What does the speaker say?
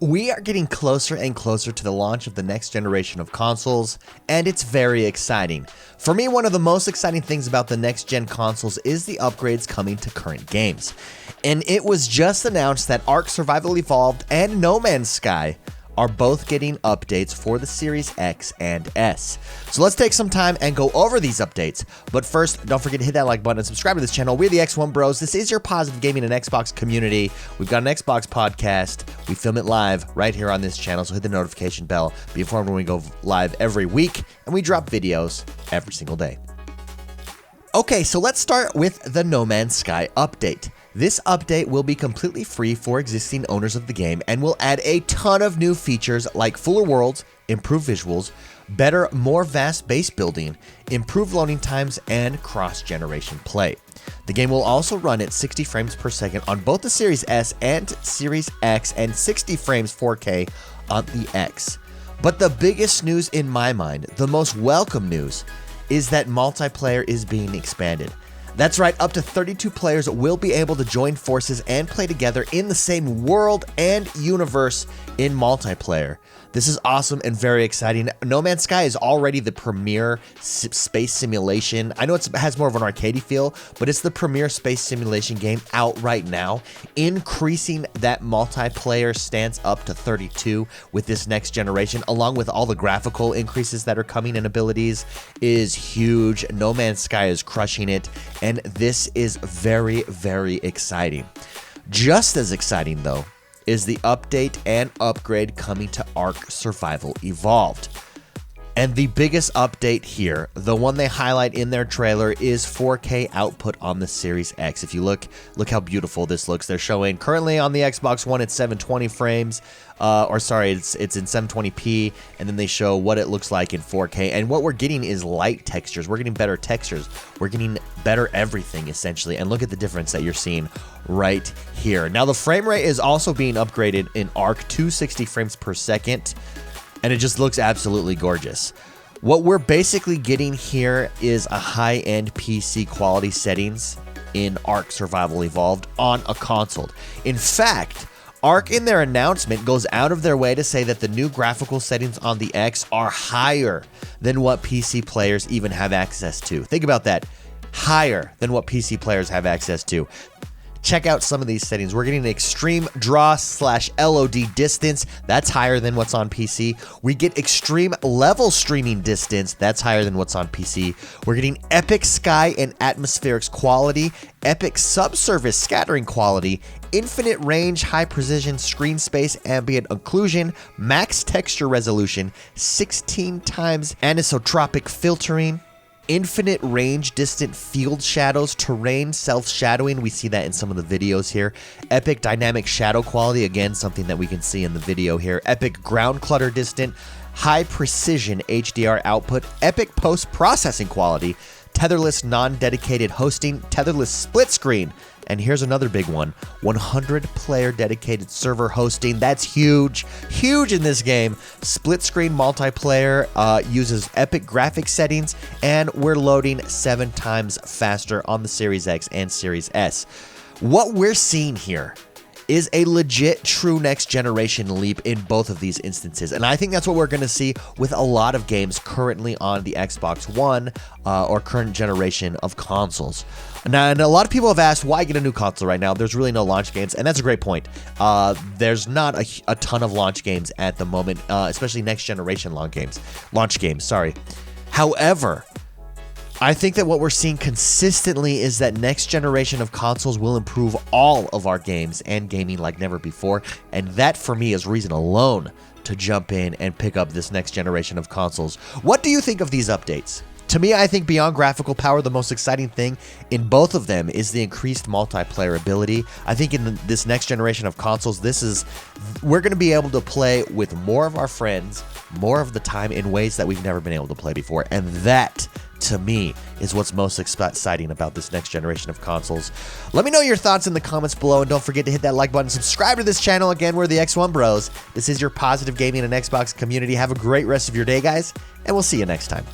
We are getting closer and closer to the launch of the next generation of consoles, and it's very exciting. For me, one of the most exciting things about the next gen consoles is the upgrades coming to current games. And it was just announced that Ark Survival Evolved and No Man's Sky are both getting updates for the Series X and S. So let's take some time and go over these updates. But first, don't forget to hit that like button and subscribe to this channel. We're the XoneBros. This is your positive gaming and Xbox community. We've got an Xbox podcast. We film it live right here on this channel, so hit the notification bell. Be informed when we go live every week, and we drop videos every single day. Okay, so let's start with the No Man's Sky update. This update will be completely free for existing owners of the game and will add a ton of new features like fuller worlds, improved visuals, better, more vast base building, improved loading times, and cross-generation play. The game will also run at 60 frames per second on both the Series S and Series X and 60 frames 4K on the X. But the biggest news in my mind, the most welcome news, is that multiplayer is being expanded. That's right, up to 32 players will be able to join forces and play together in the same world and universe in multiplayer. This is awesome and very exciting. No Man's Sky is already the premier space simulation. I know it has more of an arcadey feel, but it's the premier space simulation game out right now. Increasing that multiplayer stance up to 32 with this next generation, along with all the graphical increases that are coming in abilities, is huge. No Man's Sky is crushing it, and this is very, very exciting. Just as exciting, though, is the update and upgrade coming to Ark Survival Evolved. And the biggest update here, the one they highlight in their trailer, is 4K output on the Series X. If you look how beautiful this looks. They're showing currently on the Xbox One it's 720 frames, it's in 720p, and then they show what it looks like in 4K. And what we're getting is light textures. We're getting better textures. We're getting better everything, essentially. And look at the difference that you're seeing right here. Now, the frame rate is also being upgraded in Ark to 60 frames per second. And it just looks absolutely gorgeous. What we're basically getting here is a high-end PC quality settings in Ark Survival Evolved on a console. In fact, Ark in their announcement goes out of their way to say that the new graphical settings on the X are higher than what PC players even have access to. Think about that. Higher than what PC players have access to. Check out some of these settings. We're getting an extreme draw/LOD distance. That's higher than what's on PC. We get extreme level streaming distance. That's higher than what's on PC. We're getting epic sky and atmospherics quality, epic subsurface scattering quality, infinite range, high precision screen space, ambient occlusion, max texture resolution, 16 times anisotropic filtering, infinite range, distant field shadows, terrain self-shadowing. We see that in some of the videos here. Epic dynamic shadow quality, again, something that we can see in the video here. Epic ground clutter distant, high precision HDR output, epic post-processing quality, tetherless non-dedicated hosting, tetherless split screen. And here's another big one, 100-player dedicated server hosting. That's huge, huge in this game. Split screen multiplayer uses epic graphics settings, and we're loading 7 times faster on the Series X and Series S. What we're seeing here is a legit true next generation leap in both of these instances. And I think that's what we're going to see with a lot of games currently on the Xbox One or current generation of consoles. Now, and a lot of people have asked, why get a new console right now? There's really no launch games, and that's a great point. There's not a ton of launch games at the moment, especially next generation launch games. However, I think that what we're seeing consistently is that next generation of consoles will improve all of our games and gaming like never before, and that for me is reason alone to jump in and pick up this next generation of consoles. What do you think of these updates? To me, I think beyond graphical power, the most exciting thing in both of them is the increased multiplayer ability. I think in this next generation of consoles, we're going to be able to play with more of our friends, more of the time in ways that we've never been able to play before. And that, to me, is what's most exciting about this next generation of consoles. Let me know your thoughts in the comments below, and don't forget to hit that like button, subscribe to this channel. Again, we're the XoneBros. This is your positive gaming and Xbox community. Have a great rest of your day, guys, and we'll see you next time.